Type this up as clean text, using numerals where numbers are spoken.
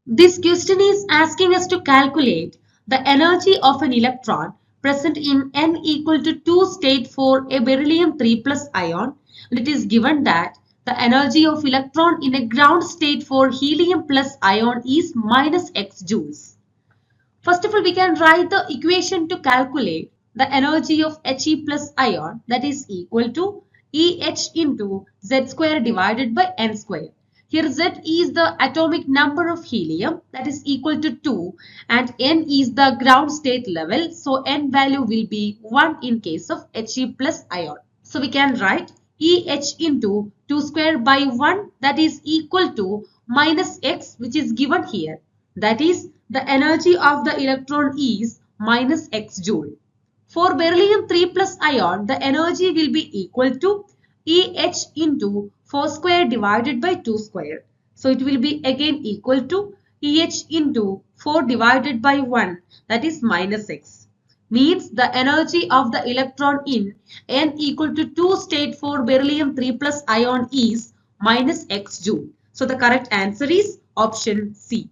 This question is asking us to calculate the energy of an electron present in n equal to 2 state for a beryllium 3 plus ion, and it is given that the energy of electron in a ground state for helium plus ion is minus x joules. First of all, we can write the equation to calculate the energy of He plus ion, that is equal to Eh into Z square divided by N square. Here Z is the atomic number of helium, that is equal to 2, and N is the ground state level, so N value will be 1 in case of He plus ion. So we can write Eh into 2 square by 1, that is equal to minus x, which is given here. That is, the energy of the electron is minus x joule. For beryllium 3 plus ion, the energy will be equal to Eh into 4 square divided by 2 square. So it will be again equal to Eh into 4 divided by 1, that is minus x. Means the energy of the electron in n equal to 2 state for beryllium 3 plus ion is minus x joule. So the correct answer is option C.